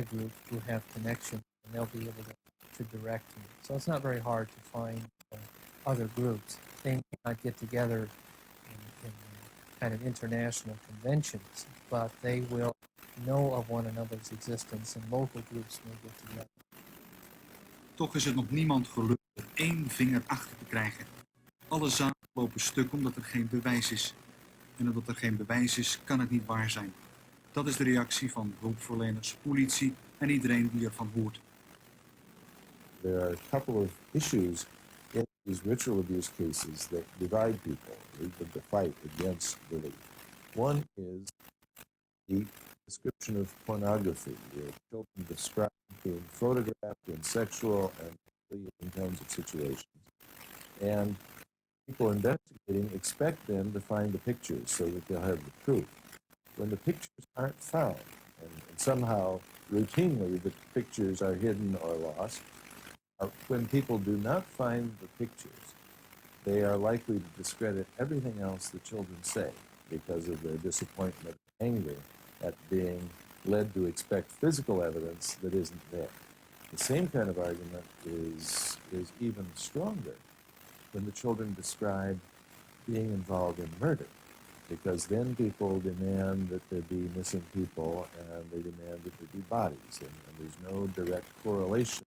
group who have connections, and they'll be able to direct you. So it's not very hard to find other groups. They may not get together in kind of international conventions, but they will know of one another's existence, and local groups may get together. Toch is het nog niemand gelukt er één vinger achter te krijgen. Alle zaken lopen stuk omdat er geen bewijs is. En omdat er geen bewijs is, kan het niet waar zijn. Dat is de reactie van hulpverleners, politie en iedereen die ervan hoort. There are a couple of issues in these ritual abuse cases that divide people, the fight against belief. One is the description of pornography, where children described being photographed in sexual and in kinds of situations. And people investigating expect them to find the pictures so that they'll have the proof. When the pictures aren't found, and somehow routinely the pictures are hidden or lost, when people do not find the pictures, they are likely to discredit everything else the children say because of their disappointment and anger at being led to expect physical evidence that isn't there. The same kind of argument is even stronger when the children describe being involved in murder, because then people demand that there be missing people and they demand that there be bodies, and there's no direct correlation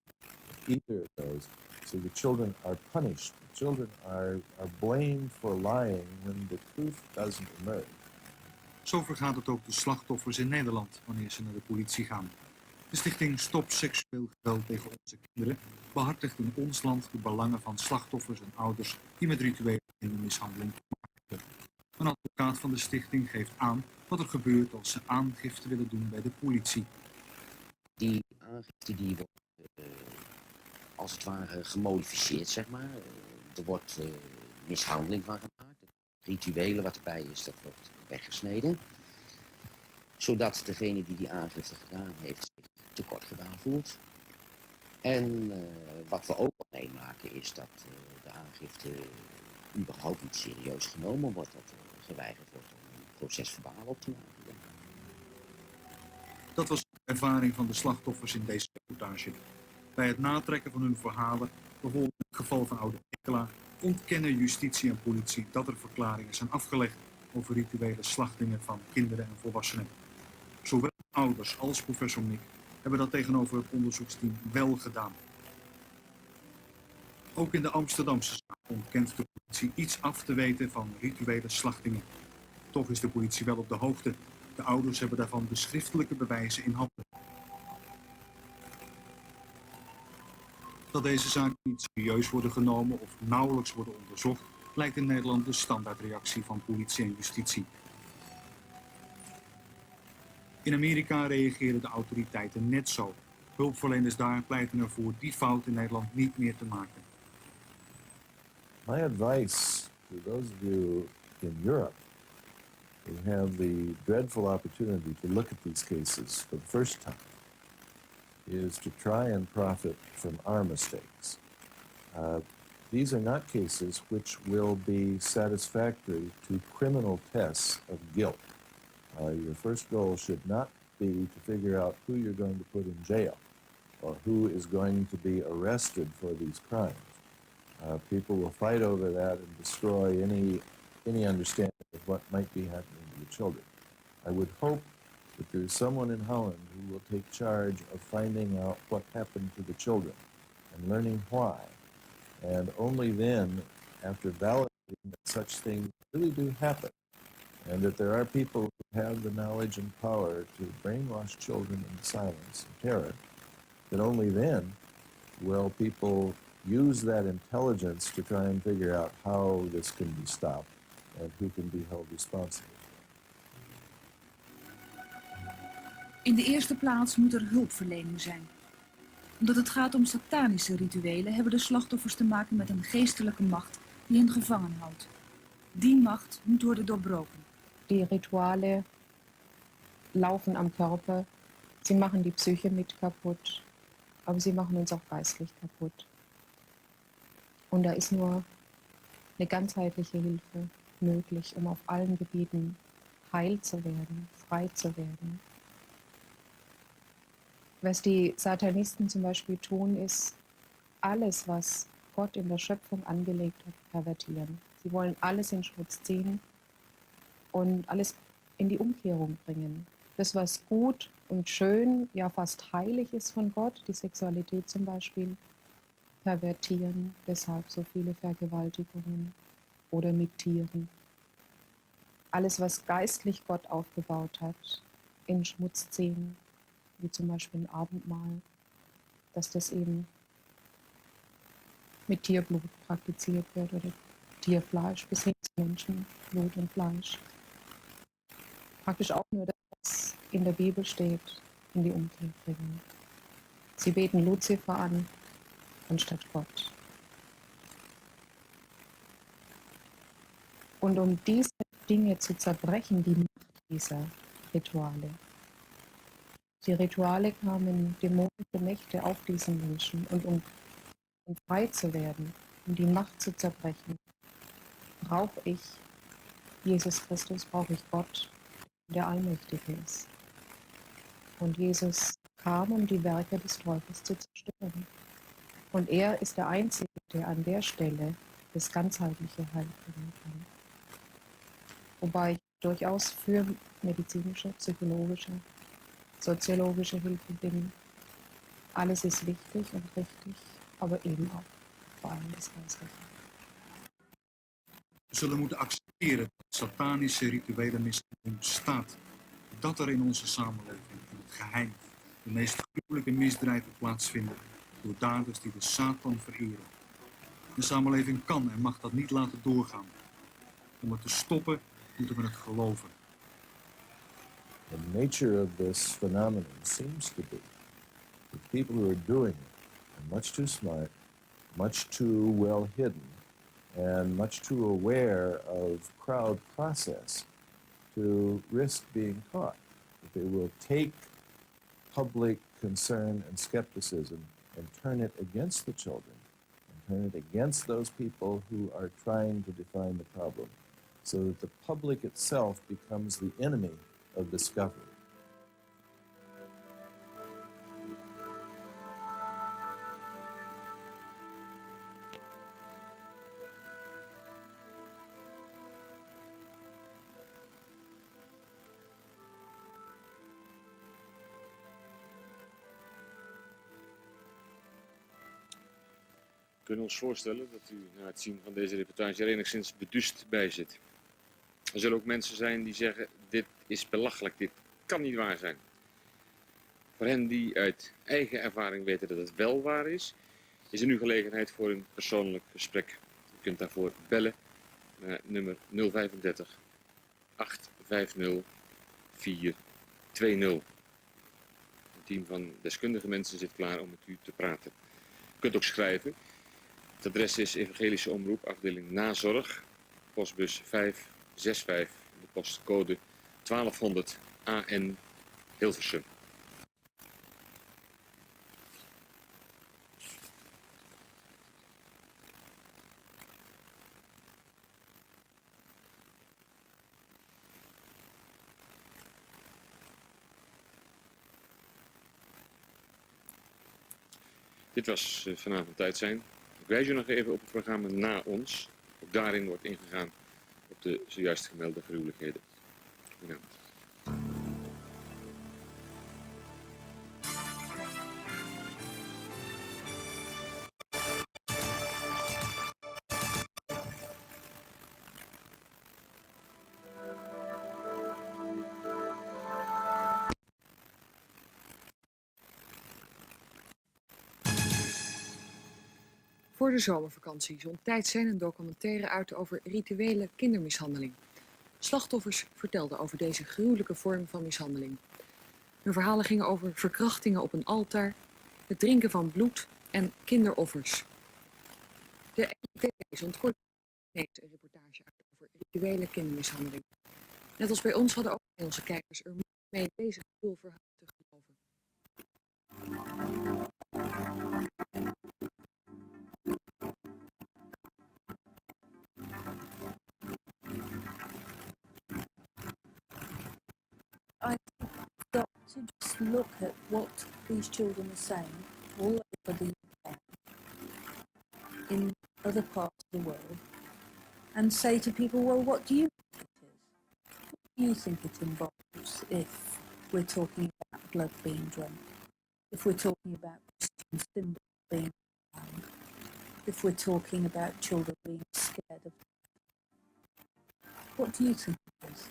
with either of those. So the children are punished. The children are blamed for lying when the truth doesn't emerge. Zo vergaat het ook de slachtoffers in Nederland wanneer ze naar de politie gaan. De stichting Stop Seksueel Geweld tegen onze kinderen behartigt in ons land de belangen van slachtoffers en ouders die met rituele kindermishandeling te maken hebben. Een advocaat van de stichting geeft aan wat er gebeurt als ze aangifte willen doen bij de politie. Die aangifte die wordt als het ware gemodificeerd, zeg maar. Er wordt mishandeling van gemaakt. Het rituele wat erbij is, dat wordt weggesneden. Zodat degene die aangifte gedaan heeft zich tekort gedaan voelt. En wat we ook al meemaken is dat de aangifte überhaupt niet serieus genomen wordt. Dat er geweigerd wordt om een procesverbaal op te maken. Dat was de ervaring van de slachtoffers in deze reportage. Bij het natrekken van hun verhalen, bijvoorbeeld in het geval van oude Ekela, ontkennen justitie en politie dat er verklaringen zijn afgelegd over rituele slachtingen van kinderen en volwassenen. Zowel ouders als professor Mick hebben dat tegenover het onderzoeksteam wel gedaan. Ook in de Amsterdamse zaak ontkent de politie iets af te weten van rituele slachtingen. Toch is de politie wel op de hoogte. De ouders hebben daarvan de schriftelijke bewijzen in handen. Dat deze zaken niet serieus worden genomen of nauwelijks worden onderzocht, lijkt in Nederland de standaardreactie van politie en justitie. In Amerika reageren de autoriteiten net zo. Hulpverleners daar pleiten ervoor die fout in Nederland niet meer te maken. My advice to those of you in Europe who have the dreadful opportunity to look at these cases for the first time is to try and profit from our mistakes. These are not cases which will be satisfactory to criminal tests of guilt. Your first goal should not be to figure out who you're going to put in jail or who is going to be arrested for these crimes. People will fight over that and destroy any understanding of what might be happening to the children. I would hope that there's someone in Holland who will take charge of finding out what happened to the children and learning why. And only then, after validating that such things really do happen, and that there are people who have the knowledge and power to brainwash children into silence and terror, that only then will people use that intelligence to try and figure out how this can be stopped and who can be held responsible. In de eerste plaats moet er hulpverlening zijn. Omdat het gaat om satanische rituelen hebben de slachtoffers te maken met een geestelijke macht die hen gevangen houdt. Die macht moet worden doorbroken. Die Rituale laufen am Körper, sie machen die Psyche mit kaputt, aber sie machen uns auch geistlich kaputt. Und da ist nur eine ganzheitliche Hilfe möglich, um auf allen Gebieten heil zu werden, frei zu werden. Was die Satanisten zum Beispiel tun, ist alles, was Gott in der Schöpfung angelegt hat, pervertieren. Sie wollen alles in Schmutz ziehen und alles in die Umkehrung bringen. Das, was gut und schön, ja fast heilig ist von Gott, die Sexualität zum Beispiel, pervertieren, deshalb so viele Vergewaltigungen oder mit Tieren. Alles, was geistlich Gott aufgebaut hat, in Schmutz ziehen, wie zum Beispiel ein Abendmahl, dass das eben mit Tierblut praktiziert wird oder Tierfleisch bis hin zu Menschenblut und Fleisch. Praktisch auch nur das, was in der Bibel steht, in die Umkehr bringen. Sie beten Luzifer an, anstatt Gott. Und um diese Dinge zu zerbrechen, die Macht dieser Rituale. Die Rituale kamen dämonische Mächte auf diesen Menschen und um frei zu werden, um die Macht zu zerbrechen, brauche ich Jesus Christus, brauche ich Gott, der allmächtige ist. Und Jesus kam, um die Werke des Teufels zu zerstören. Und er ist der Einzige, der an der Stelle das ganzheitliche Heil bringen kann. Wobei ich durchaus für medizinische, psychologische, soziologische Hilfe bin. Alles ist wichtig und richtig, aber eben ook vor allem das Geistliche. We zullen moeten accepteren dat satanische rituele mishandeling bestaat. Dat er in onze samenleving in het geheim de meest gruwelijke misdrijven plaatsvinden door daders die de Satan vereren. De samenleving kan en mag dat niet laten doorgaan. Om het te stoppen moeten we het geloven. The nature of this phenomenon seems to be that people who are doing it are much too smart, much too well hidden, and much too aware of crowd process to risk being caught. That they will take public concern and skepticism and turn it against the children, and turn it against those people who are trying to define the problem, so that the public itself becomes the enemy of discovery. We kunnen ons voorstellen dat u na het zien van deze reportage er enigszins beduust bij zit. Er zullen ook mensen zijn die zeggen, dit is belachelijk, dit kan niet waar zijn. Voor hen die uit eigen ervaring weten dat het wel waar is er nu gelegenheid voor een persoonlijk gesprek. U kunt daarvoor bellen naar nummer 035 850 420. Een team van deskundige mensen zit klaar om met u te praten. U kunt ook schrijven. Het adres is Evangelische Omroep, afdeling Nazorg, postbus 565, de postcode 1200 AN Hilversum. Dit was vanavond Tijd zijn. Ik wijs u nog even op het programma Na ons. Ook daarin wordt ingegaan op de zojuist gemelde gruwelijkheden. Goedenavond. Voor de zomervakantie zond Tijd zijn een documentaire uit over rituele kindermishandeling. Slachtoffers vertelden over deze gruwelijke vorm van mishandeling. Hun verhalen gingen over verkrachtingen op een altaar, het drinken van bloed en kinderoffers. De NTV zond kort een reportage uit over rituele kindermishandeling. Net als bij ons hadden ook onze kijkers er mee deze gruwelverhalen te geloven. I think that to just look at what these children are saying all over the UK, in other parts of the world, and say to people, well, what do you think it is? What do you think it involves if we're talking about blood being drunk? If we're talking about Christian symbols being found? If we're talking about children being scared of? What do you think it is?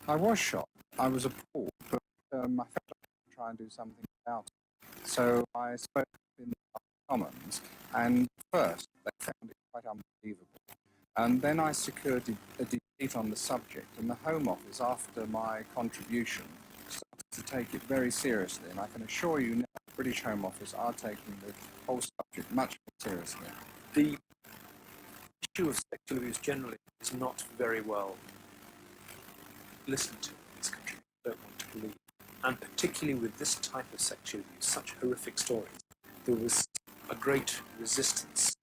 I was shocked. I was appalled, but I felt I could try and do something about it. So I spoke in the Commons, and first they found it quite unbelievable. And then I secured a debate on the subject, and the Home Office, after my contribution, started to take it very seriously. And I can assure you now, the British Home Office are taking the whole subject much more seriously. The issue of sexual abuse generally is not very well listened to in this country. I don't want to believe. And particularly with this type of sexual abuse, such horrific stories, there was a great resistance,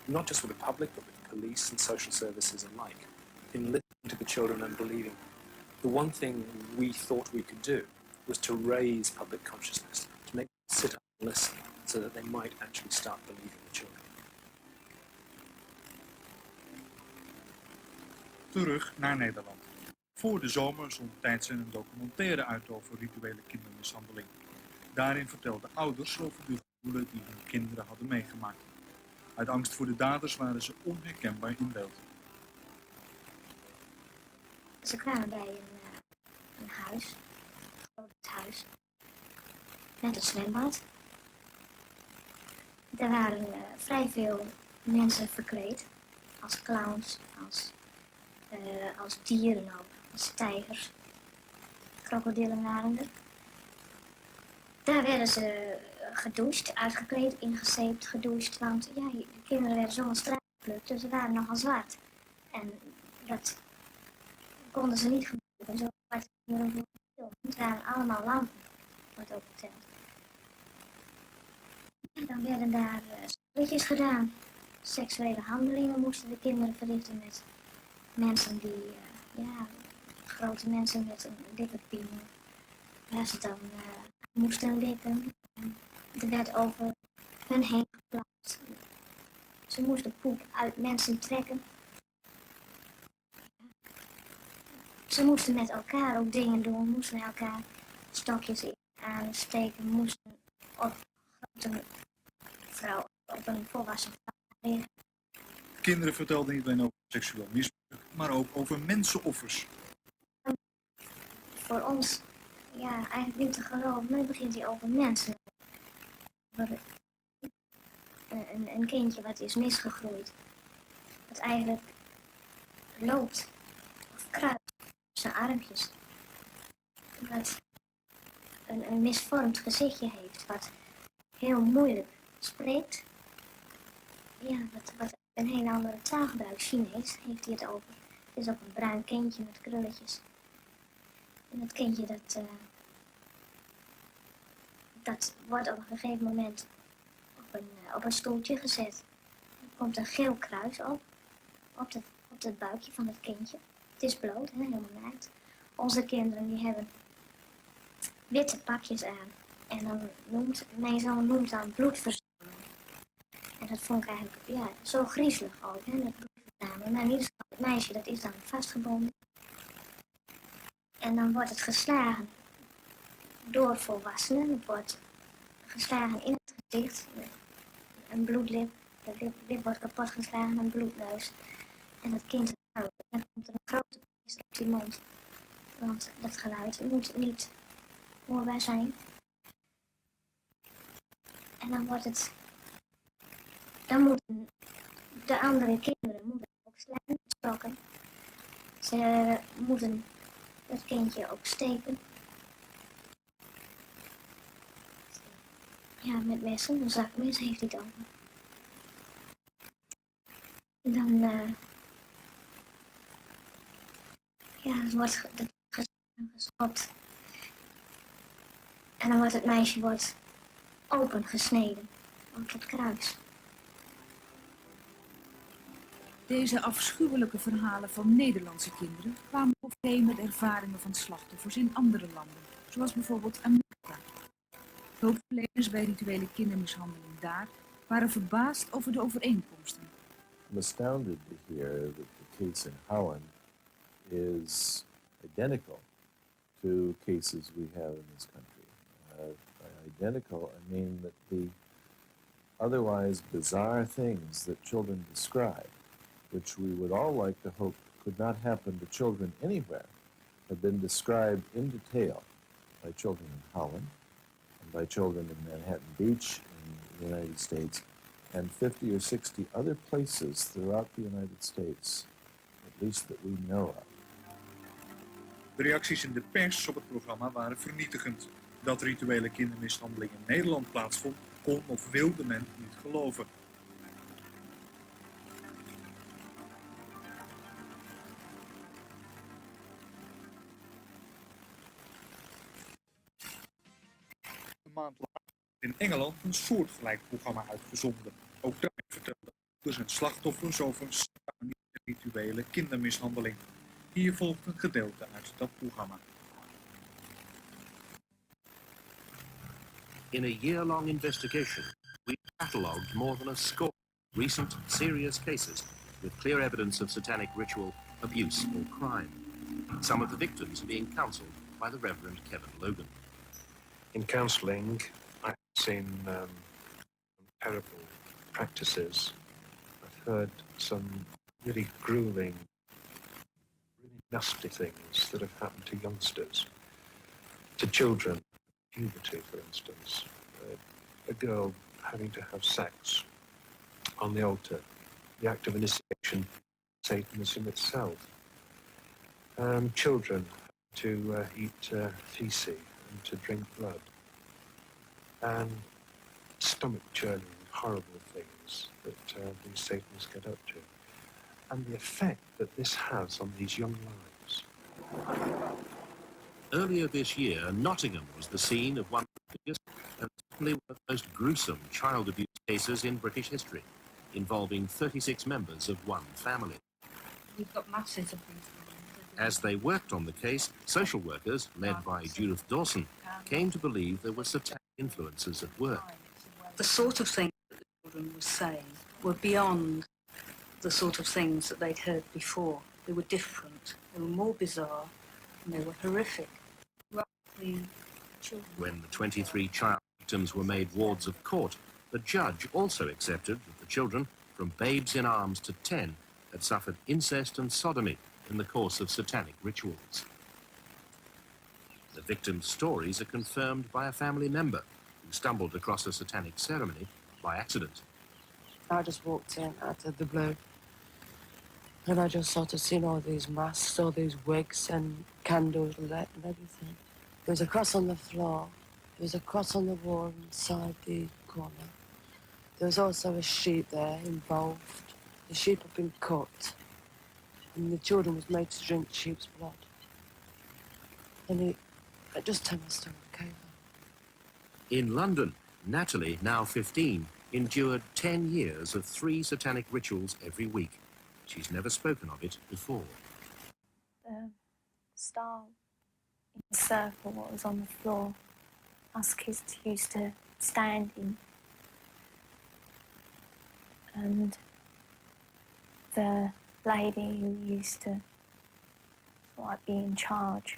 not just with the public, but with police and social services alike, in listening to the children and believing. The one thing we thought we could do was to raise public consciousness, to make them sit up and listen, so that they might actually start believing the children. Terug naar Nederland. Voor de zomer zond Tijdsin een documentaire uit over rituele kindermishandeling. Daarin vertelden ouders over de gruwelen die hun kinderen hadden meegemaakt. Uit angst voor de daders waren ze onherkenbaar in beeld. Ze kwamen bij een huis, een groot huis, met een zwembad. Er waren vrij veel mensen verkleed, als clowns, als dieren ook, als tijgers, krokodillen waren er. Daar werden ze gedoucht, uitgekleed, ingezeept, gedoucht, want ja, de kinderen werden zomaar straat geplukt, dus ze waren nogal zwart. En dat konden ze niet gebruiken, zo zwart kinderen voor de film. Het waren allemaal lampen, wordt ook verteld. En dan werden daar spelletjes gedaan. Seksuele handelingen moesten de kinderen verrichten met mensen die, grote mensen met een dikke piemel, waar ze dan moesten likken. Er werd over hun heen geplaatst. Ze moesten poep uit mensen trekken. Ze moesten met elkaar ook dingen doen, moesten elkaar stokjes aansteken, moesten op grote vrouw, op een volwassen vrouw liggen. Kinderen vertelden niet alleen over seksueel misbruik, maar ook over mensenoffers. Voor ons, ja, eigenlijk niet te geloven, maar dan begint hij over mensen. Een kindje wat is misgegroeid, wat eigenlijk loopt of kruipt op zijn armpjes, wat een misvormd gezichtje heeft, wat heel moeilijk spreekt, ja, wat een heel andere taal gebruikt, Chinees, heeft hij het over. Het is ook een bruin kindje met krulletjes. En dat kindje dat wordt op een gegeven moment op een stoeltje gezet. Er komt een geel kruis op het buikje van het kindje. Het is bloot, hè, helemaal naakt. Onze kinderen die hebben witte pakjes aan. En dan mijn zoon noemt dan bloedverzameling. En dat vond ik eigenlijk, ja, zo griezelig ook, hè, dat bloedverzameling. Maar in ieder geval, het meisje dat is dan vastgebonden. En dan wordt het geslagen door volwassenen. Het wordt geslagen in het gezicht. Een bloedlip. De lip wordt kapot geslagen, een bloedneus. En dat kind huilt. En dan komt er een grote prijs op die mond. Want dat geluid moet niet hoorbaar zijn. En dan wordt het... Dan moeten de andere kinderen ook slaan, stokken. Ze moeten het kindje ook steken. Ja, met messen, een zakmes heeft hij het over. En dan, het wordt geschopt. En dan wordt het meisje opengesneden op het kruis. Deze afschuwelijke verhalen van Nederlandse kinderen kwamen overeen met ervaringen van slachtoffers in andere landen, zoals bijvoorbeeld Amerika. Hulpverleners bij rituele kindermishandeling daar waren verbaasd over de overeenkomsten. I'm astounded to hear that the case in Holland is identical to cases we have in this country. By identical, I mean that the otherwise bizarre things that children describe, which we would all like to hope could not happen to children anywhere, have been described in detail by children in Holland and by children in Manhattan Beach in the United States and 50 or 60 other places throughout the United States, at least that we know of. De reacties in de pers op het programma waren vernietigend. Dat rituele kindermishandeling in Nederland plaatsvond, kon of wilde men niet geloven. Een maand later in Engeland een soortgelijk programma uitgezonden. Ook daar vertelden ouders en slachtoffers over satanische rituele kindermishandeling. Hier volgt een gedeelte uit dat programma. In a year-long investigation, we catalogued more than a score of recent serious cases with clear evidence of satanic ritual, abuse or crime. Some of the victims are being counselled by the Reverend Kevin Logan. In counselling, I've seen terrible practices. I've heard some really grueling, really nasty things that have happened to youngsters, to children, puberty, for instance. A girl having to have sex on the altar, the act of initiation, Satanism itself. Children to eat feces and to drink blood. And stomach-churning, horrible things that these Satanists get up to. And the effect that this has on these young lives. Earlier this year, Nottingham was the scene of one of the biggest and certainly one of the most gruesome child abuse cases in British history, involving 36 members of one family. We've got masses of these. As they worked on the case, social workers, led by Judith Dawson, came to believe there were satanic influences at work. The sort of things that the children were saying were beyond the sort of things that they'd heard before. They were different, they were more bizarre, and they were horrific. When the 23 child victims were made wards of court, the judge also accepted that the children, from babes in arms to 10, had suffered incest and sodomy in the course of satanic rituals. The victims' stories are confirmed by a family member who stumbled across a satanic ceremony by accident. I just walked in out of the blue and I just sort of seen all these masks, all these wigs and candles lit and everything. There was a cross on the floor. There was a cross on the wall inside the corner. There was also a sheep there involved. The sheep had been cut and the children was made to drink sheep's blood. And it just turned my stomach over. In London, Natalie, now 15, endured 10 years of 3 satanic rituals every week. She's never spoken of it before. The star in the circle, what was on the floor, us kids used to stand in. And the lady who used to be in charge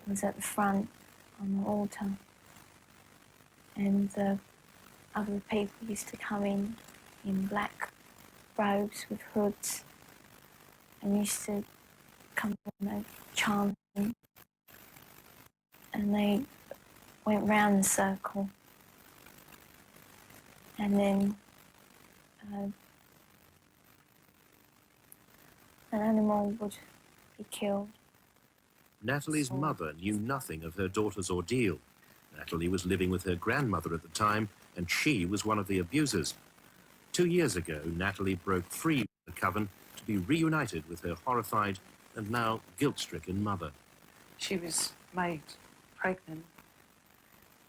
was at the front on the altar. And the other people used to come in black robes with hoods and used to come and chant. And they went round the circle. And then an animal would be killed. Natalie's mother knew nothing of her daughter's ordeal. Natalie was living with her grandmother at the time, and she was one of the abusers. 2 years ago, Natalie broke free from the coven to be reunited with her horrified and now guilt-stricken mother. She was made pregnant,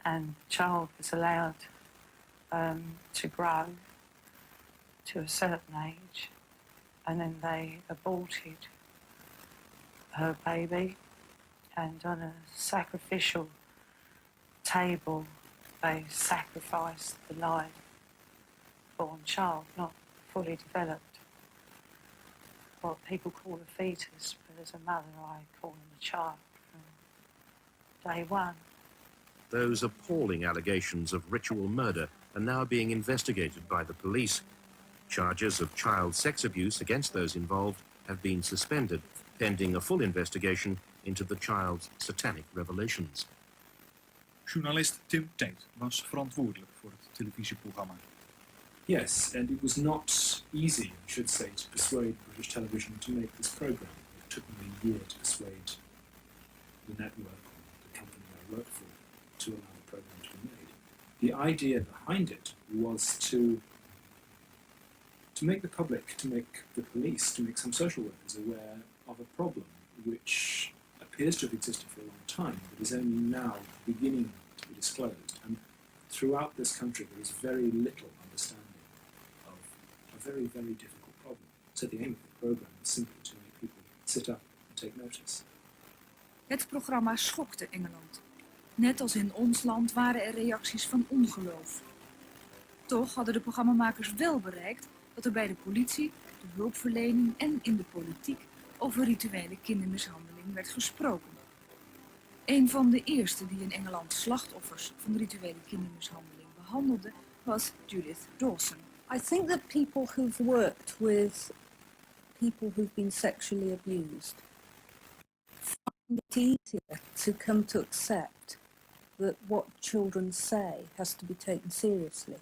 and the child was allowed to grow to a certain age, and then they aborted her baby, and on a sacrificial table they sacrificed the live born child, not fully developed. What people call a fetus, but as a mother I call him a child from day one. Those appalling allegations of ritual murder are now being investigated by the police. Charges of child sex abuse against those involved have been suspended, pending a full investigation into the child's satanic revelations. Journalist Tim Tate was verantwoordelijk voor het televisieprogramma. Yes, and it was not easy, I should say, to persuade British television to make this program. It took me a year to persuade the network, the company I work for, to allow the program to be made. The idea behind it was to make the public, to make the police, to make some social workers aware of a problem which appears to have existed for a long time, but is only now beginning to be disclosed. And throughout this country there is very little understanding of a very, very difficult problem. So the aim of the program is simply to make people sit up and take notice. Het programma schokte Engeland. Net als in ons land waren er reacties van ongeloof. Toch hadden de programmamakers wel bereikt dat er bij de politie, de hulpverlening en in de politiek over rituele kindermishandeling werd gesproken. Een van de eerste die in Engeland slachtoffers van rituele kindermishandeling behandelde was Judith Dawson. I think that people who've worked with people who've been sexually abused find it easier to come to accept that what children say has to be taken seriously.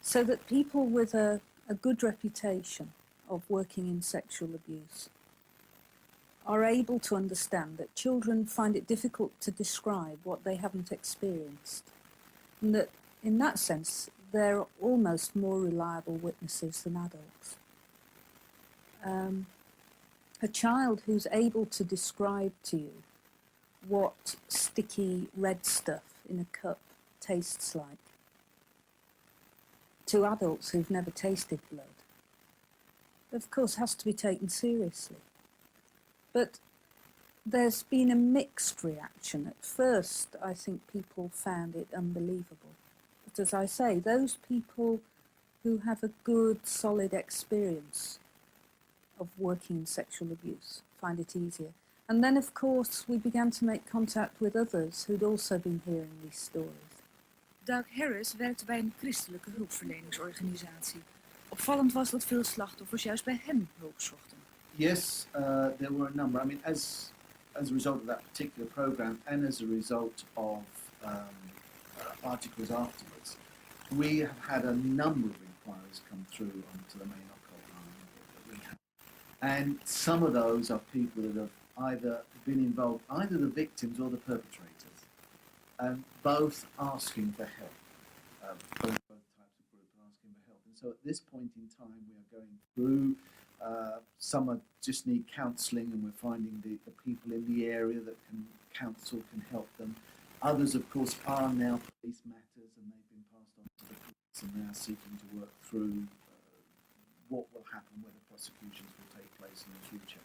So that people with a good reputation of working in sexual abuse are able to understand that children find it difficult to describe what they haven't experienced. And that in that sense, they're almost more reliable witnesses than adults. A child who's able to describe to you what sticky red stuff in a cup tastes like, to adults who've never tasted blood, of course has to be taken seriously. But there's been a mixed reaction. At first, I think people found it unbelievable. But as I say, those people who have a good, solid experience of working in sexual abuse find it easier. And then, of course, we began to make contact with others who'd also been hearing these stories. Doug Harris werkte bij een christelijke hulpverleningsorganisatie. Opvallend was dat veel slachtoffers juist bij hem hulp zochten. Yes, there were a number. I mean, as a result of that particular program and as a result of articles afterwards, we have had a number of inquiries come through onto the main occult line that we have. And some of those are people that have either been involved, either the victims or the perpetrators, both asking for help. Both types of group are asking for help. And so at this point in time, we are going through. Some just need counselling, and we're finding the people in the area that can counsel, can help them. Others, of course, are now police matters, and they've been passed on to the police, and they are seeking to work through what will happen, whether prosecutions will take place in the future.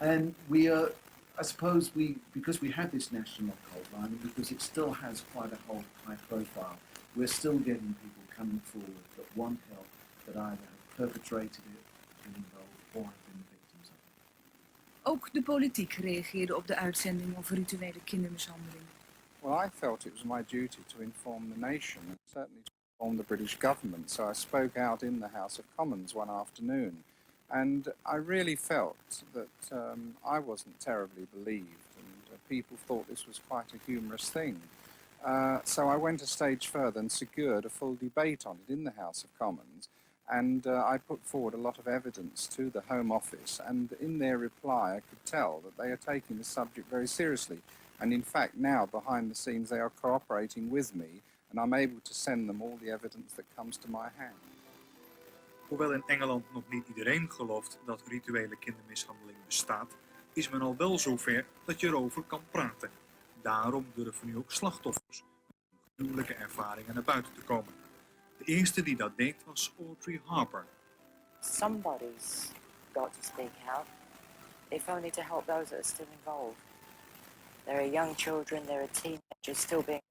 And we are, I suppose, because we have this national occult line, and because it still has quite a high profile, we're still getting people coming forward that want help, that either have perpetrated it, been involved, or have been the victims of it. Ook de politiek reageerde op de uitzending over rituele kindermishandeling. Well, I felt it was my duty to inform the nation, and certainly to inform the British government, so I spoke out in the House of Commons one afternoon. And I really felt that I wasn't terribly believed, and people thought this was quite a humorous thing. So I went a stage further and secured a full debate on it in the House of Commons, and I put forward a lot of evidence to the Home Office, and in their reply I could tell that they are taking the subject very seriously. And in fact now, behind the scenes, they are cooperating with me, and I'm able to send them all the evidence that comes to my hand. Hoewel in Engeland nog niet iedereen gelooft dat rituele kindermishandeling bestaat, is men al wel zover dat je erover kan praten. Daarom durven nu ook slachtoffers met gruwelijke ervaringen naar buiten te komen. De eerste die dat deed was Audrey Harper. Somebody's got to speak out, if only to help those that are still involved. There are young children, there are teenagers still being recruited.